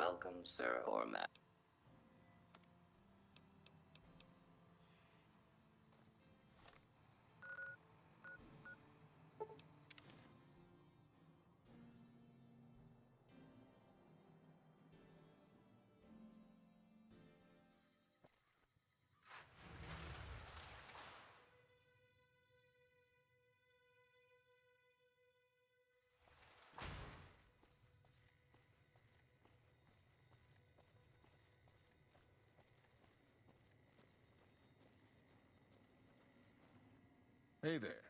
welcome, sir or madam. Hey there.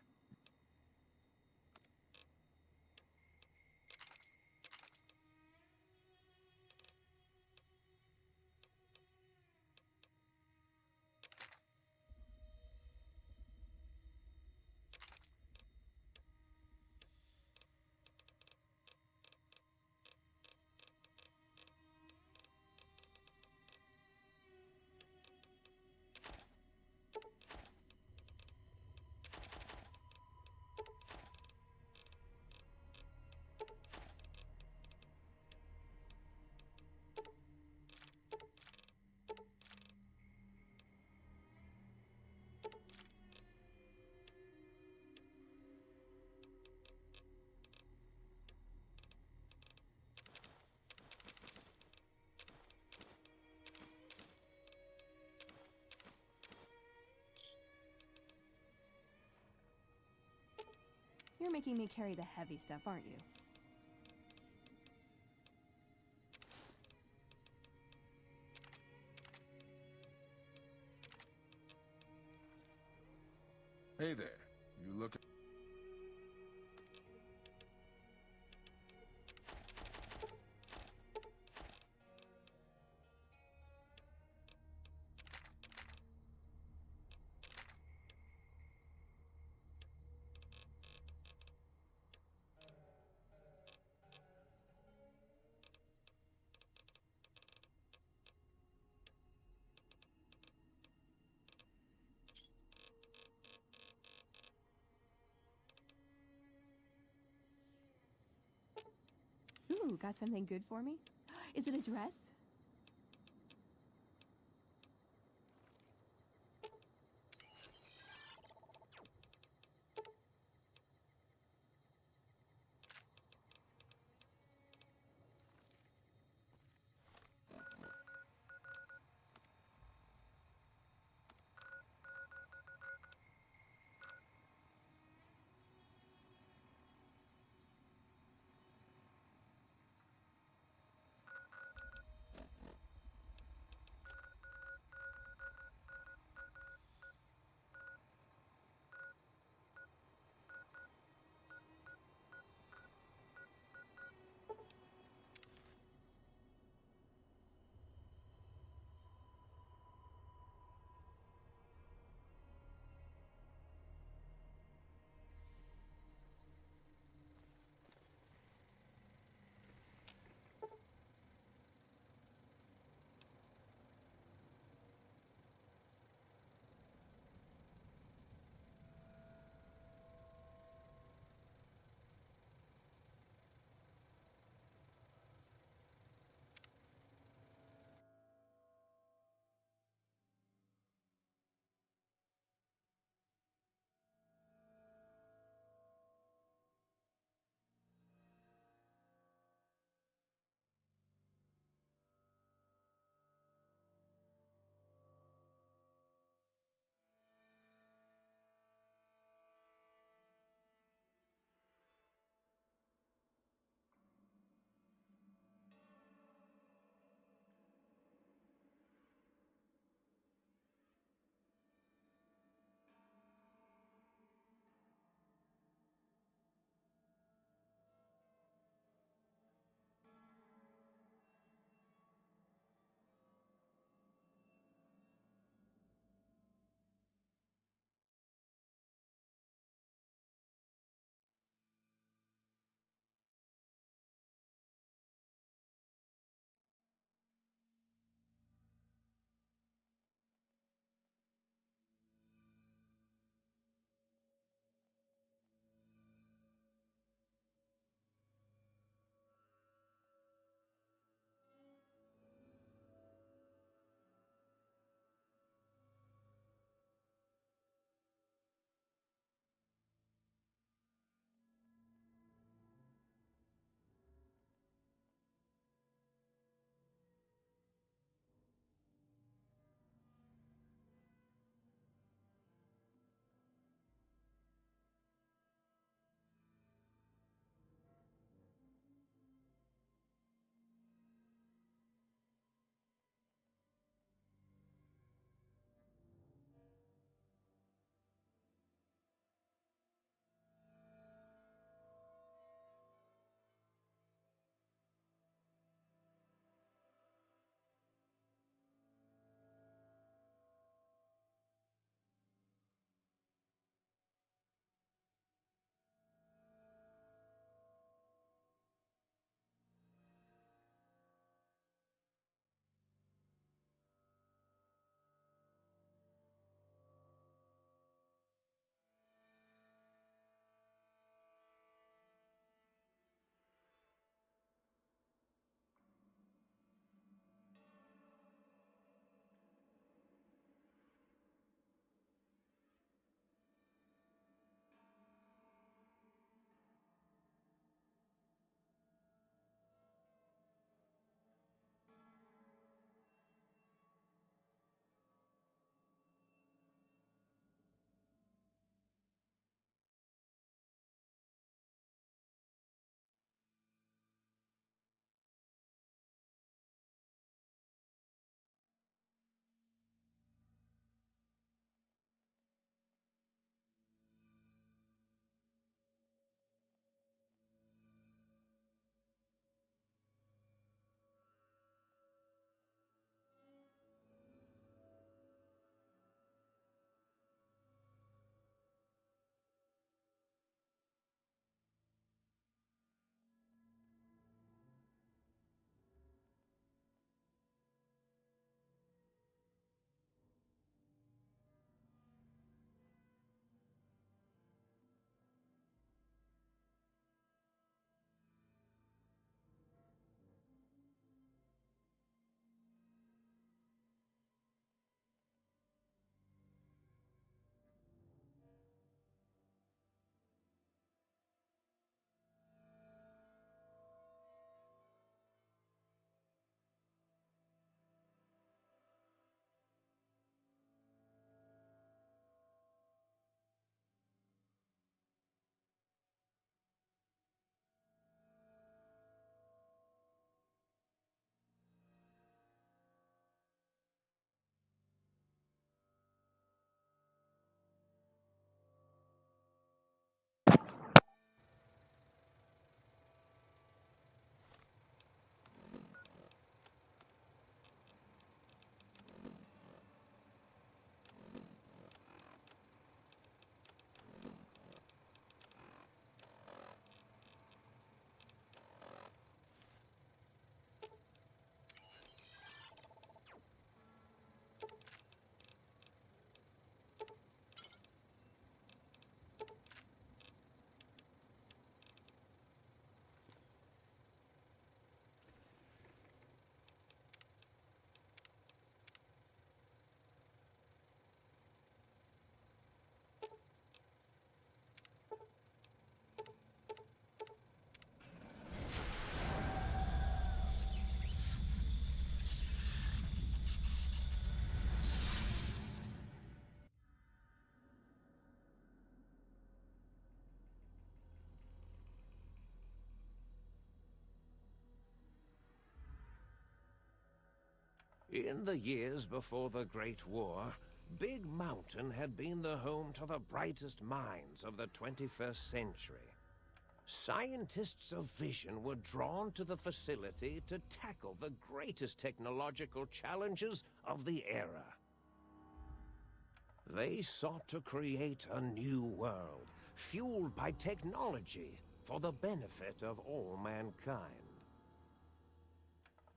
You're making me carry the heavy stuff, aren't you? Hey there. You look... Ooh, got something good for me? Is it a dress? In the years before the Great War, Big Mountain had been the home to the brightest minds of the 21st century. Scientists of vision were drawn to the facility to tackle the greatest technological challenges of the era. They sought to create a new world, fueled by technology for the benefit of all mankind.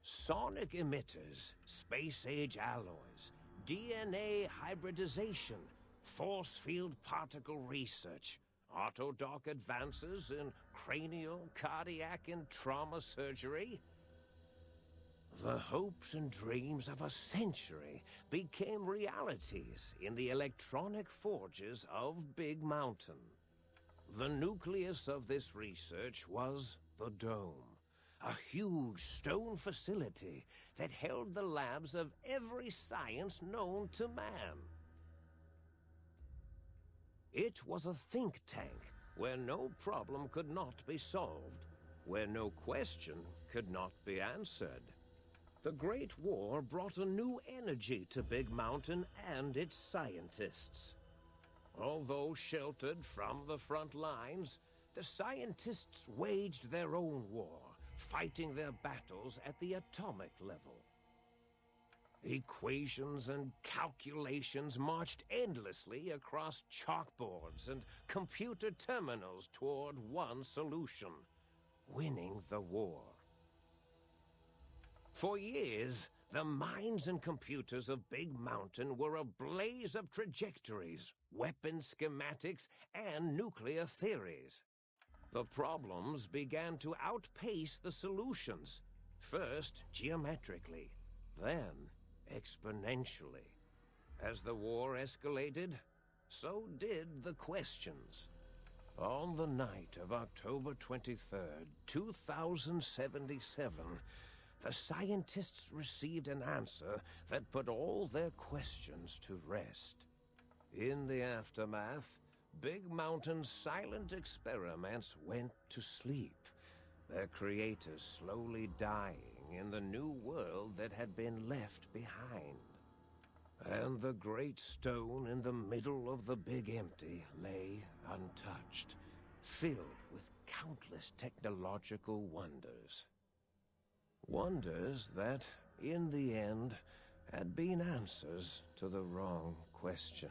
Sonic emitters, space-age alloys, DNA hybridization, force field particle research, autodoc advances in cranial, cardiac, and trauma surgery. The hopes and dreams of a century became realities in the electronic forges of Big Mountain. The nucleus of this research was the Dome, a huge stone facility that held the labs of every science known to man. It was a think tank where no problem could not be solved, where no question could not be answered. The Great War brought a new energy to Big Mountain and its scientists. Although sheltered from the front lines, the scientists waged their own war, fighting their battles at the atomic level. Equations and calculations marched endlessly across chalkboards and computer terminals toward one solution: winning the war. For years, the minds and computers of Big Mountain were a blaze of trajectories, weapon schematics, and nuclear theories. The problems began to outpace the solutions, first geometrically, then exponentially. As the war escalated, so did the questions. On the night of October 23rd, 2077, the scientists received an answer that put all their questions to rest. In the aftermath, Big Mountain's silent experiments went to sleep, their creators slowly dying in the new world that had been left behind. And the great stone in the middle of the Big Empty lay untouched, filled with countless technological wonders. Wonders that, in the end, had been answers to the wrong question.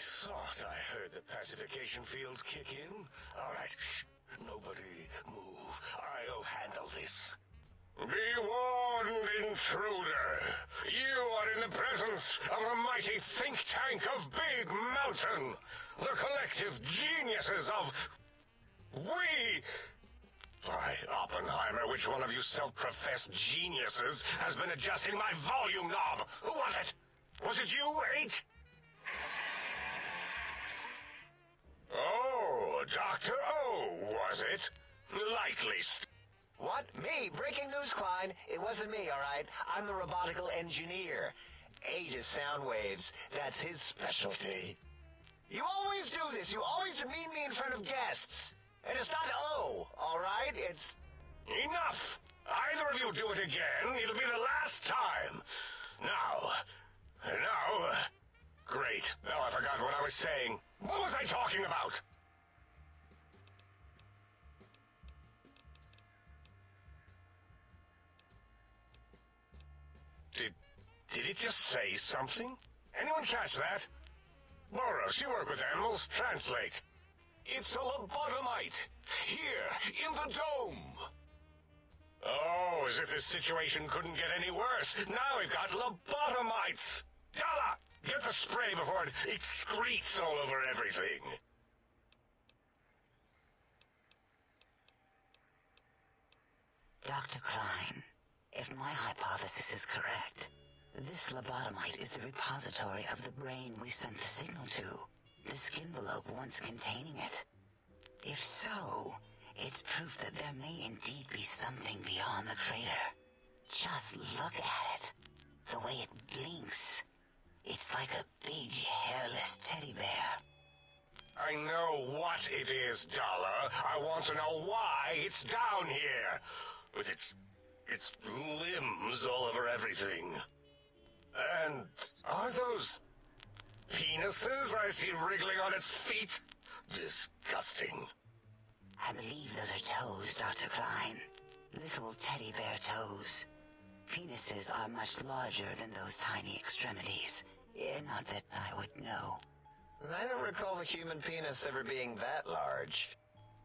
thought I heard the pacification field kick in. All right, shh. Nobody move. I'll handle this. Be warned, intruder. You are in the presence of the mighty think tank of Big Mountain. The collective geniuses of... We... By Oppenheimer, which one of you self-professed geniuses has been adjusting my volume knob? Who was it? Was it you, 8? Oh, Dr. O, was it? Likely What? Me? Breaking news, Klein. It wasn't me, all right? I'm the robotical engineer. 8 is sound waves. That's his specialty. You always do this. You always demean me in front of guests. And it's not O, all right? It's... Enough! Either of you do it again, it'll be the last time. Now... Great. Now I forgot what I was saying. What was I talking about? Did it just say something? Anyone catch that? Boros, you work with animals. Translate. It's a lobotomite. Here, in the dome. Oh, as if this situation couldn't get any worse. Now we've got lobotomites. Dalla, get the spray before it excretes all over everything. Dr. Klein, if my hypothesis is correct, this lobotomite is the repository of the brain we sent the signal to, the skinvelope once containing it. If so, it's proof that there may indeed be something beyond the crater. Just look at it. The way it blinks. It's like a big, hairless teddy bear. I know what it is, Dollar. I want to know why it's down here. With its limbs all over everything. And are those penises I see wriggling on its feet? Disgusting. I believe those are toes, Dr. Klein. Little teddy bear toes. Penises are much larger than those tiny extremities. Not that I would know. I don't recall the human penis ever being that large.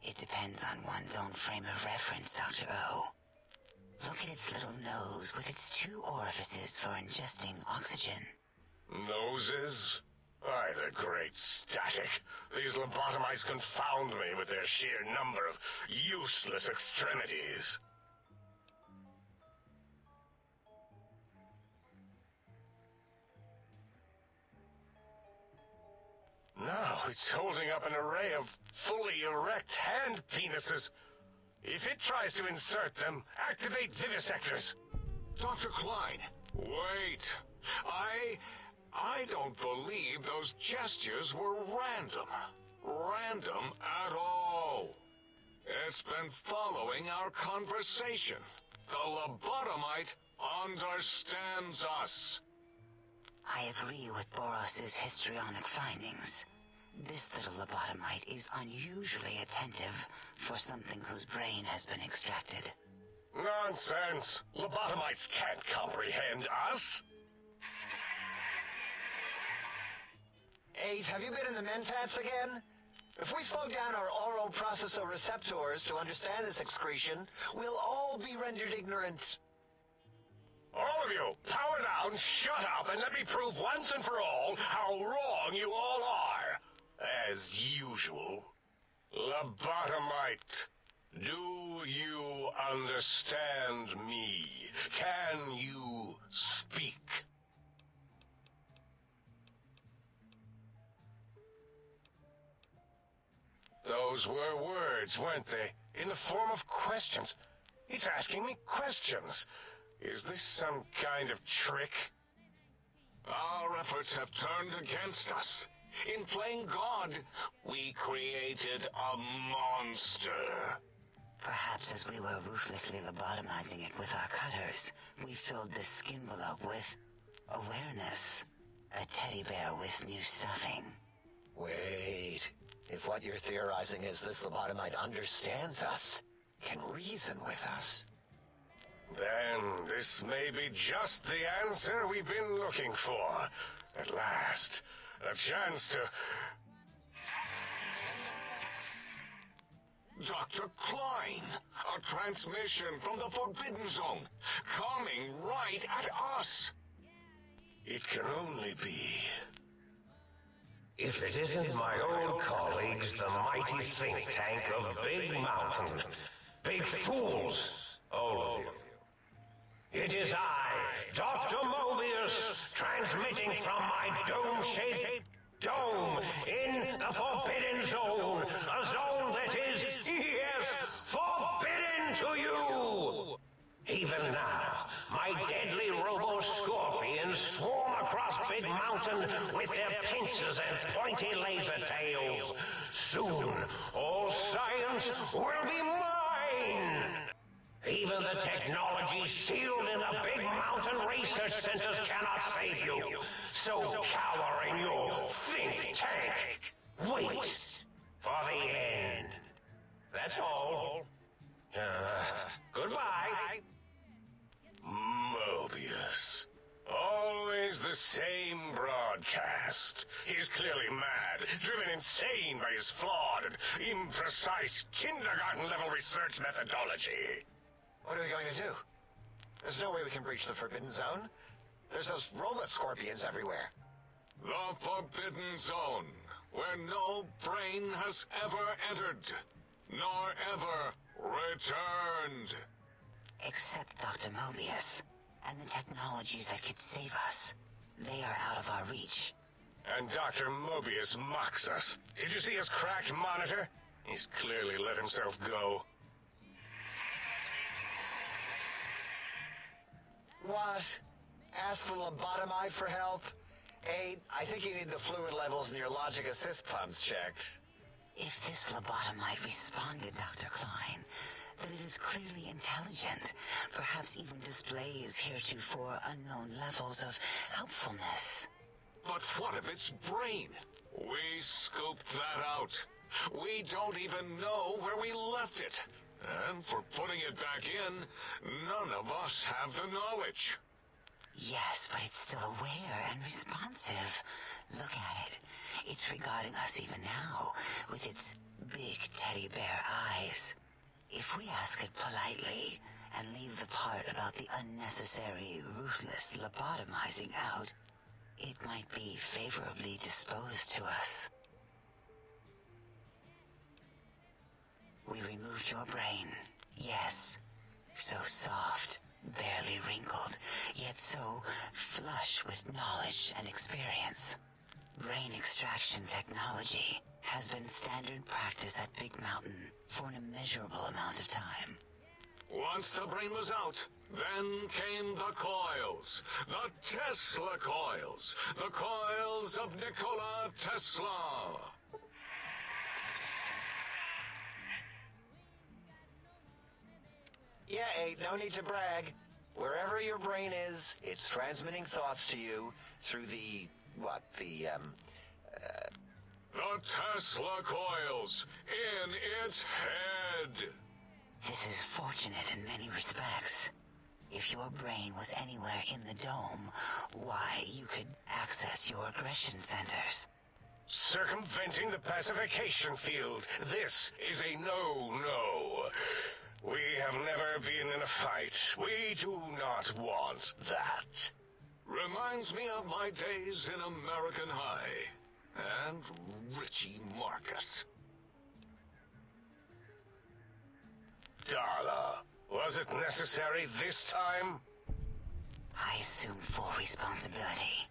It depends on one's own frame of reference, Dr. O. Look at its little nose with its 2 orifices for ingesting oxygen. Noses? By the great static. These lobotomites confound me with their sheer number of useless extremities. Now it's holding up an array of fully erect hand penises. If it tries to insert them, activate vivisectors. Dr. Klein, wait. I don't believe those gestures were random. Random at all. It's been following our conversation. The lobotomite understands us. I agree with Boros's histrionic findings. This little lobotomite is unusually attentive for something whose brain has been extracted. Nonsense! Lobotomites can't comprehend us! 8, have you been in the mentats again? If we slow down our oral processoreceptors to understand this excretion, we'll all be rendered ignorant. All of you, power down, shut up, and let me prove once and for all how wrong you all are. As usual. Lobotomite, do you understand me? Can you speak? Those were words, weren't they? In the form of questions. It's asking me questions. Is this some kind of trick? Our efforts have turned against us. In playing God, we created a monster. Perhaps as we were ruthlessly lobotomizing it with our cutters, we filled the skinvelope with awareness. A teddy bear with new stuffing. Wait. If what you're theorizing is this lobotomite understands us, can reason with us. Then this may be just the answer we've been looking for. At last, a chance to... Dr. Klein, a transmission from the Forbidden Zone, coming right at us. It can only be... If it isn't my old colleagues, the mighty think tank of Big Mountain. Big fools, all of you. It is I, Dr. Mobius, transmitting from my dome-shaped dome in the Forbidden Zone. A zone that is, yes, forbidden to you! Even now, my deadly robo-scorpions swarm across Big Mountain with their pincers and pointy laser tails. Soon, all science will be mine! Even the technology sealed in the Big Mountain research centers cannot save you. So cower in your think tank. Wait for the end. That's all. Goodbye. Mobius. Always the same broadcast. He's clearly mad, driven insane by his flawed and imprecise kindergarten-level research methodology. What are we going to do? There's no way we can breach the Forbidden Zone. There's those robot scorpions everywhere. The Forbidden Zone, where no brain has ever entered, nor ever returned. Except Dr. Mobius, and the technologies that could save us. They are out of our reach. And Dr. Mobius mocks us. Did you see his cracked monitor? He's clearly let himself go. What? Ask the lobotomite for help? Aid, I think you need the fluid levels in your logic assist pumps checked. If this lobotomite responded, Dr. Klein, then it is clearly intelligent, perhaps even displays heretofore unknown levels of helpfulness. But what of its brain? We scooped that out. We don't even know where we left it. And for putting it back in, none of us have the knowledge. Yes, but it's still aware and responsive. Look at it. It's regarding us even now, with its big teddy bear eyes. If we ask it politely, and leave the part about the unnecessary, ruthless lobotomizing out, it might be favorably disposed to us. We removed your brain, yes. So soft, barely wrinkled, yet so flush with knowledge and experience. Brain extraction technology has been standard practice at Big Mountain for an immeasurable amount of time. Once the brain was out, then came the coils. The Tesla coils. The coils of Nikola Tesla. Yeah, Aid, no need to brag. Wherever your brain is, it's transmitting thoughts to you through the... The Tesla coils in its head. This is fortunate in many respects. If your brain was anywhere in the dome, why, you could access your aggression centers. Circumventing the pacification field. This is a no-no. We have never been in a fight. We do not want that. Reminds me of my days in American High. And Richie Marcus. Darla, was it necessary this time? I assume full responsibility.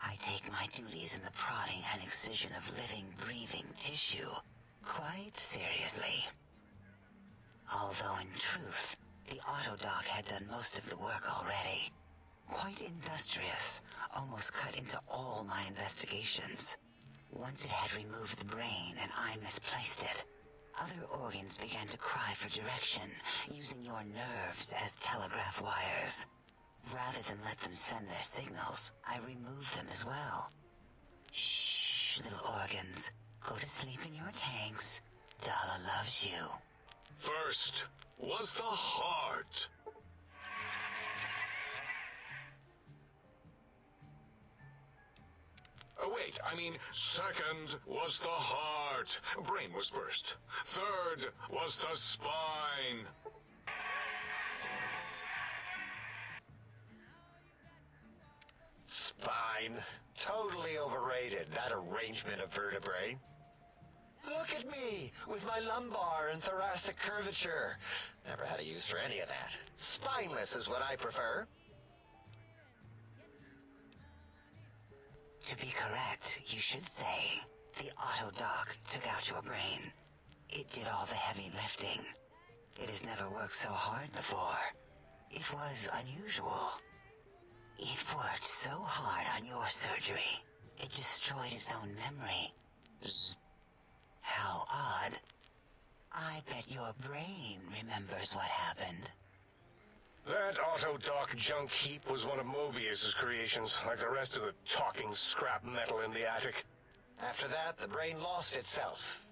I take my duties in the prodding and excision of living, breathing tissue quite seriously. Although in truth, the autodoc had done most of the work already. Quite industrious, almost cut into all my investigations. Once it had removed the brain and I misplaced it, other organs began to cry for direction, using your nerves as telegraph wires. Rather than let them send their signals, I removed them as well. Shh, little organs. Go to sleep in your tanks. Dala loves you. First was the heart. Wait, I mean, second was the heart. Brain was first. Third was the spine. Spine. Totally overrated, that arrangement of vertebrae. Look at me, with my lumbar and thoracic curvature. Never had a use for any of that. Spineless is what I prefer. To be correct, you should say, the auto-dock took out your brain. It did all the heavy lifting. It has never worked so hard before. It was unusual. It worked so hard on your surgery, it destroyed its own memory. How odd. I bet your brain remembers what happened. That auto-dock junk heap was one of Mobius's creations, like the rest of the talking scrap metal in the attic. After that, the brain lost itself.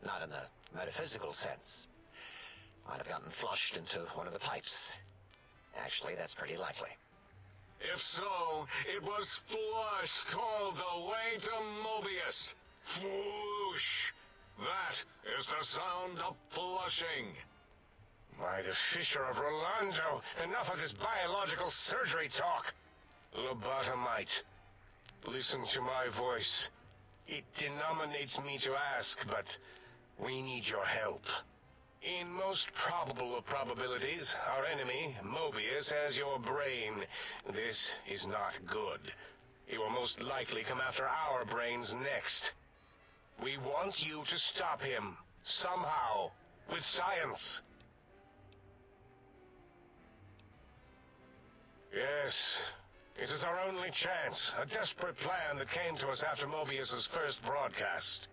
Not in the metaphysical sense. Might have gotten flushed into one of the pipes. Actually, that's pretty likely. If so, it was flushed all the way to Mobius. Flush! That is the sound of flushing. By the Fisher of Rolando, enough of this biological surgery talk. Lobotomite, listen to my voice. It denominates me to ask, but we need your help. In most probable of probabilities, our enemy, Mobius, has your brain. This is not good. He will most likely come after our brains next. We want you to stop him, somehow, with science. Yes, it is our only chance, a desperate plan that came to us after Mobius's first broadcast.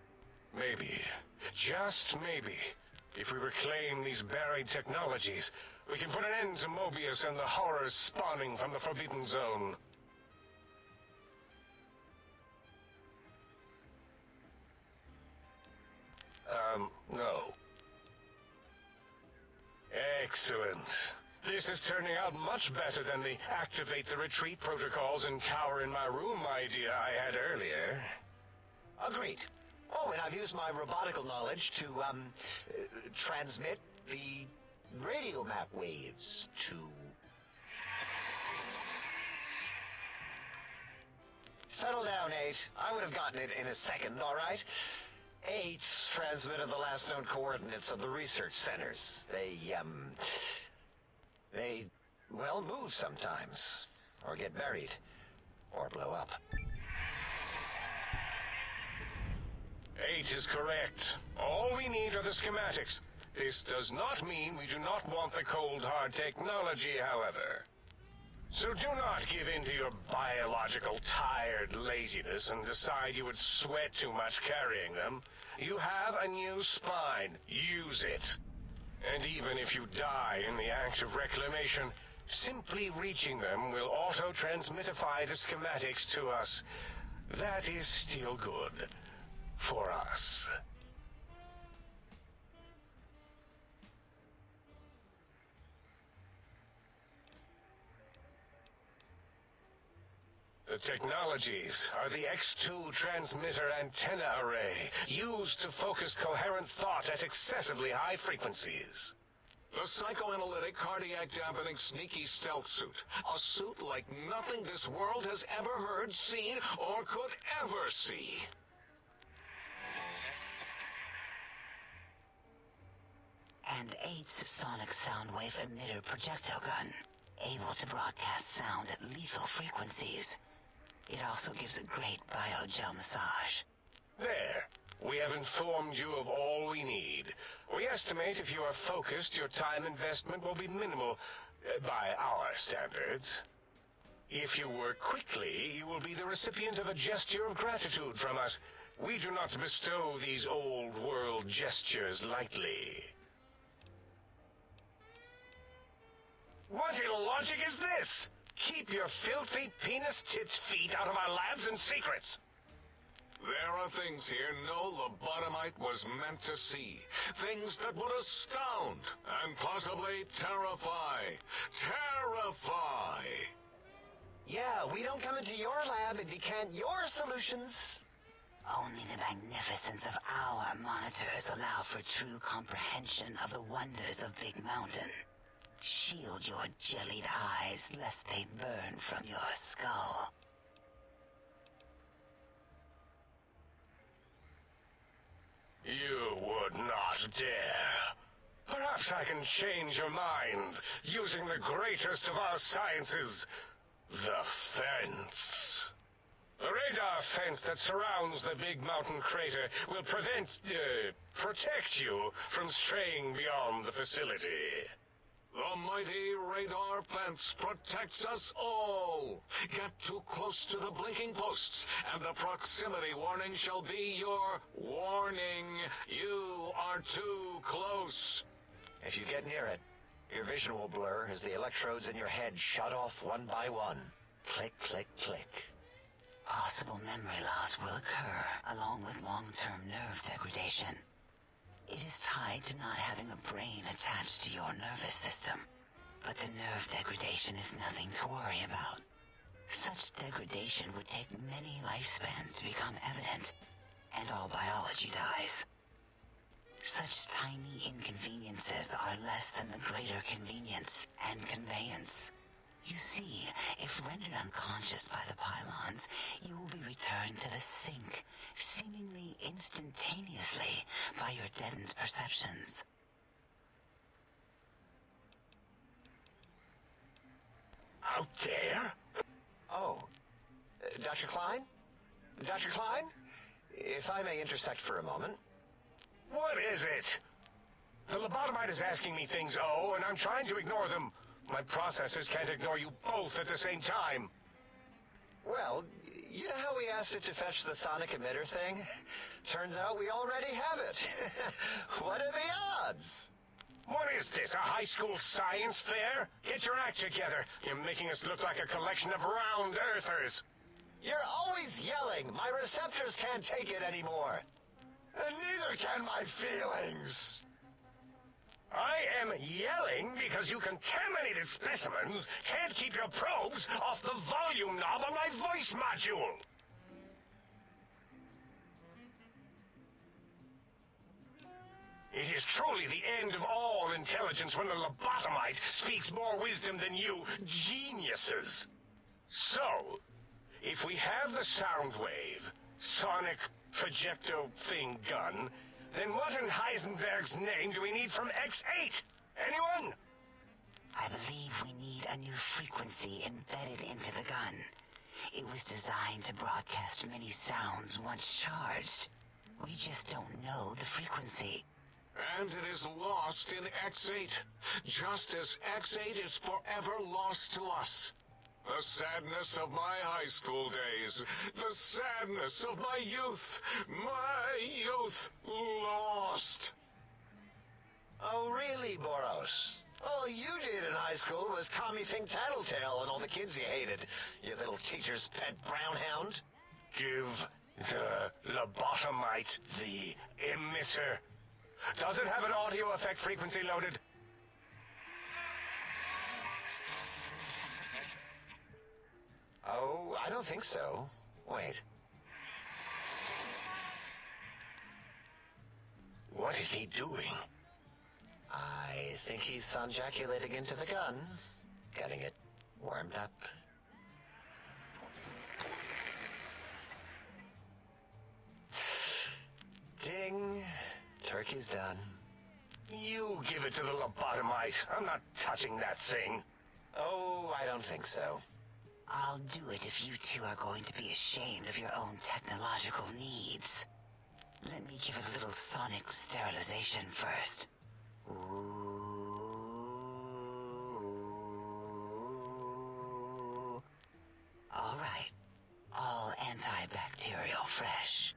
Maybe, just maybe, if we reclaim these buried technologies, we can put an end to Mobius and the horrors spawning from the Forbidden Zone. No. Excellent. This is turning out much better than the activate the retreat protocols and cower in my room idea I had earlier. Agreed. Oh, and I've used my robotical knowledge to, transmit the radio map waves to... Settle down, 8. I would have gotten it in a second, all right? 8's transmitted the last known coordinates of the research centers. They, well, move sometimes, or get buried, or blow up. 8 is correct. All we need are the schematics. This does not mean we do not want the cold hard technology, however. So do not give in to your biological tired laziness and decide you would sweat too much carrying them. You have a new spine. Use it. And even if you die in the act of reclamation, simply reaching them will auto-transmitify the schematics to us. That is still good. For us. The technologies are the X2 transmitter antenna array, used to focus coherent thought at excessively high frequencies. The psychoanalytic, cardiac-dampening, sneaky stealth suit. A suit like nothing this world has ever heard, seen, or could ever see. And 8's sonic sound wave emitter projectile gun, able to broadcast sound at lethal frequencies. It also gives a great biogel massage. There. We have informed you of all we need. We estimate if you are focused, your time investment will be minimal, by our standards. If you work quickly, you will be the recipient of a gesture of gratitude from us. We do not bestow these old-world gestures lightly. What illogic is this? Keep your filthy penis-tipped feet out of our labs and secrets. There are things here no lobotomite was meant to see. Things that would astound and possibly terrify. Terrify! Yeah, we don't come into your lab and decant your solutions. Only the magnificence of our monitors allow for true comprehension of the wonders of Big Mountain. Shield your jellied eyes lest they burn from your skull. You would not dare. Perhaps I can change your mind using the greatest of our sciences, the fence. The radar fence that surrounds the Big Mountain crater will protect you from straying beyond the facility. The mighty radar fence protects us all. Get too close to the blinking posts, and the proximity warning shall be your warning. You are too close. If you get near it, your vision will blur as the electrodes in your head shut off one by one. Click, click, click. Possible memory loss will occur, along with long-term nerve degradation. It is tied to not having a brain attached to your nervous system. But the nerve degradation is nothing to worry about. Such degradation would take many lifespans to become evident, and all biology dies. Such tiny inconveniences are less than the greater convenience and conveyance. You see, if rendered unconscious by the pylons, you will be returned to the sink, seemingly instantaneously by your deadened perceptions. Out there? Oh, Dr. Klein? Dr. Klein? If I may intersect for a moment. What is it? The lobotomite is asking me things, oh, and I'm trying to ignore them. My processors can't ignore you both at the same time. Well, you know how we asked it to fetch the sonic emitter thing? Turns out we already have it. What are the odds? What is this, a high school science fair? Get your act together. You're making us look like a collection of round earthers. You're always yelling. My receptors can't take it anymore. And neither can my feelings. I am yelling because you contaminated specimens can't keep your probes off the volume knob on my voice module. It is truly the end of all intelligence when the lobotomite speaks more wisdom than you geniuses. So, if we have the sound wave, sonic projecto thing gun, then what in Heisenberg's name do we need from X8? Anyone? I believe we need a new frequency embedded into the gun. It was designed to broadcast many sounds once charged. We just don't know the frequency. And it is lost in X8, just as X8 is forever lost to us. The sadness of my high school days, the sadness of my youth lost. Oh, really, Boros? All you did in high school was call me Fink Tattletale and all the kids you hated, you little teacher's pet brown hound. Give the lobotomite the emitter. Does it have an audio effect frequency loaded? Oh, I don't think so. Wait. What is he doing? I think he's sonjaculating into the gun. Getting it warmed up. Ding. Turkey's done. You give it to the lobotomite. I'm not touching that thing. Oh, I don't think so. I'll do it if you two are going to be ashamed of your own technological needs. Let me give it a little sonic sterilization first. Ooh. All right. All antibacterial fresh.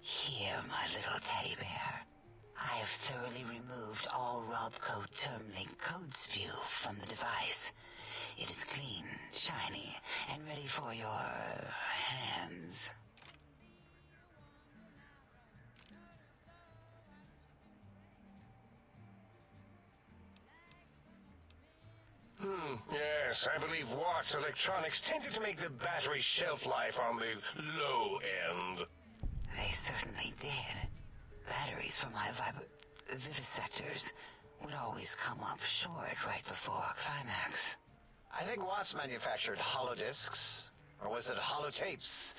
Here, my little teddy bear. I have thoroughly removed all Robco termlink code spew from the device. It is clean, shiny, and ready for your hands. Yes, Yes, I believe Watt's electronics tended to make the battery shelf life on the low end. They certainly did. Batteries for my vivisectors would always come up short right before climax. I think Watts manufactured holodiscs. Or was it holotapes?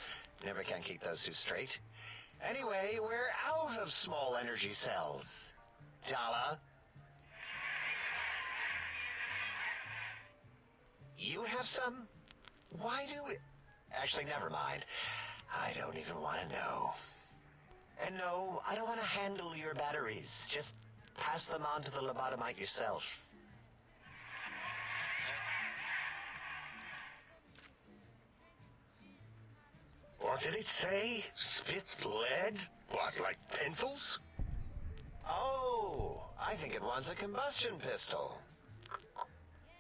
Never can keep those two straight. Anyway, we're out of small energy cells. Dala? You have some? Why do we... Actually, never mind. I don't even want to know. And no, I don't want to handle your batteries. Just pass them on to the lobotomite yourself. What did it say? Spit lead? What, like pencils? Oh, I think it wants a combustion pistol.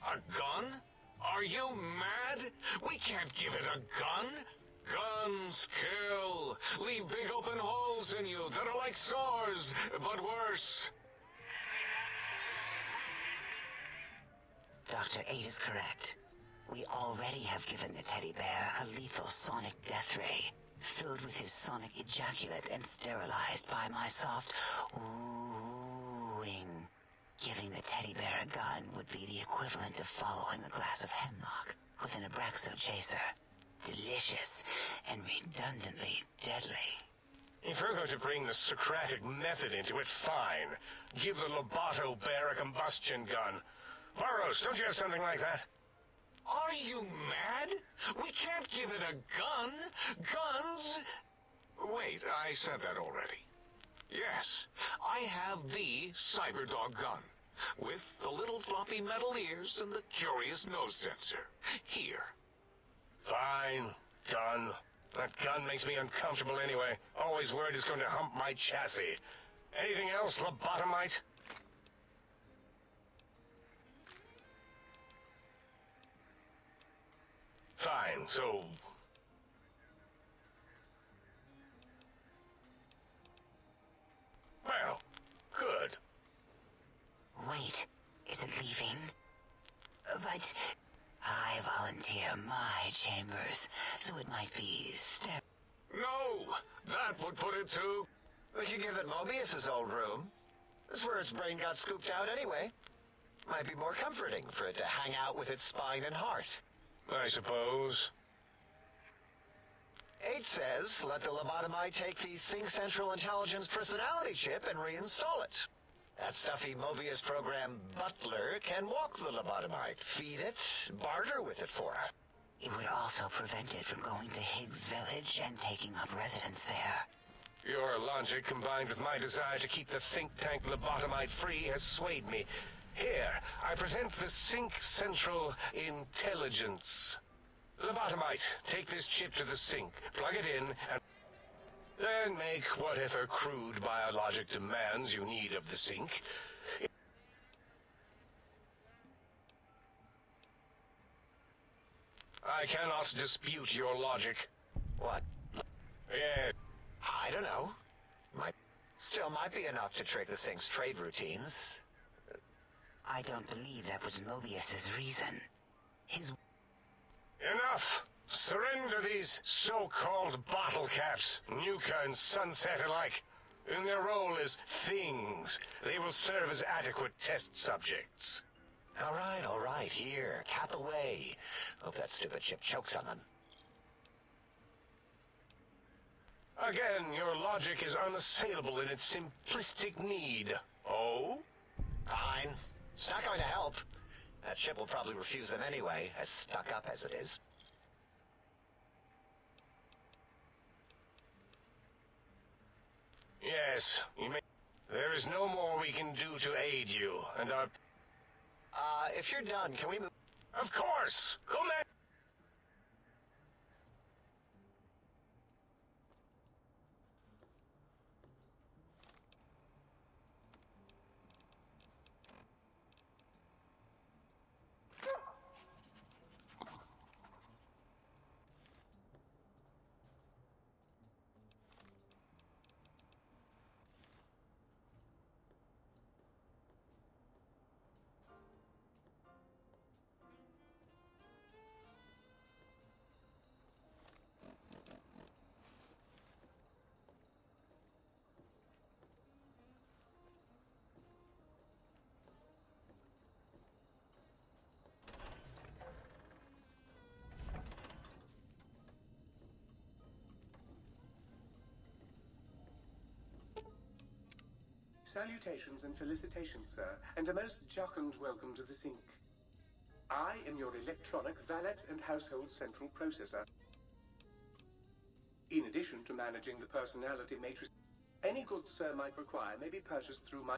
A gun? Are you mad? We can't give it a gun. Guns kill. Leave big open holes in you that are like sores, but worse. Dr. 8 is correct. We already have given the teddy bear a lethal sonic death ray, filled with his sonic ejaculate and sterilized by my soft oohing. Giving the teddy bear a gun would be the equivalent of following a glass of hemlock with an Abraxo chaser. Delicious and redundantly deadly. If you're going to bring the Socratic method into it, fine. Give the Loboto bear a combustion gun. Burroughs, don't you have something like that? Are you mad? We can't give it a gun. Guns... Wait, I said that already. Yes, I have the Cyberdog gun, with the little floppy metal ears and the curious nose sensor. Here. Fine. Done. That gun makes me uncomfortable anyway. Always worried it's going to hump my chassis. Anything else, lobotomite? Fine, so... Well, good. Wait, is it leaving? But I volunteer my chambers, so it might be No, that would put it to... We could give it Mobius's old room. That's where its brain got scooped out anyway. Might be more comforting for it to hang out with its spine and heart. I suppose. 8 says, let the lobotomite take the Sync Central Intelligence personality chip and reinstall it. That stuffy Mobius program butler can walk the lobotomite, feed it, barter with it for us. It would also prevent it from going to Higgs Village and taking up residence there. Your logic, combined with my desire to keep the think tank lobotomite free, has swayed me. Here, I present the Sync Central Intelligence. Lobotomite, take this chip to the sink, plug it in, and then make whatever crude biologic demands you need of the sink. I cannot dispute your logic. What? Yes. I don't know. Still might be enough to trick the Sync's trade routines. I don't believe that was Mobius's reason. His... Enough! Surrender these so-called bottle caps, Nuka and Sunset alike. In their role as things, they will serve as adequate test subjects. All right, here, cap away. Hope that stupid chip chokes on them. Again, your logic is unassailable in its simplistic need. Oh? Fine. It's not going to help. That chip will probably refuse them anyway, as stuck up as it is. Yes, you may... There is no more we can do to aid you, and our... If you're done, can we move... Of course! Go next! Salutations and felicitations, sir, and a most jocund welcome to the sink. I am your electronic valet and household central processor. In addition to managing the personality matrix, any goods sir might require may be purchased through my...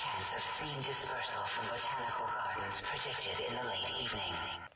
chance of seed dispersal from botanical gardens predicted in the late evening.